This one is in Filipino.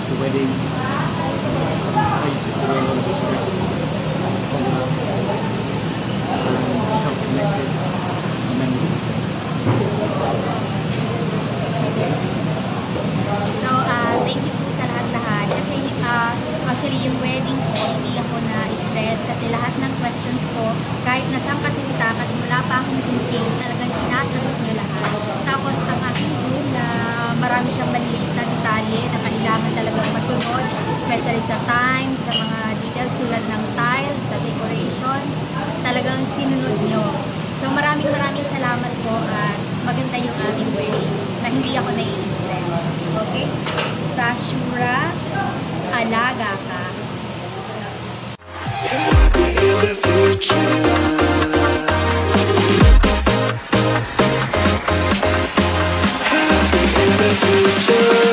the wedding, how you took away a lot of the stress from her, and helped to make this a memorable day. So, thank you po sa lahat-lahat. Kasi, actually, yung wedding ko, hindi ako na-stress kasi lahat ng questions ko, kahit nasang katutak at wala pa akong details, talagang sinasagot nyo lahat. Tapos, ang aking room na marami siyang maliit na detalye na kailangan talagang masunod, especially sa time, sa mga details tulad ng tiles, sa decorations, talagang sinunod nyo. So, maraming salamat po at maganda yung aming wedding na hindi ako nai-stress. Okay? Sashura, alaga ka. Future.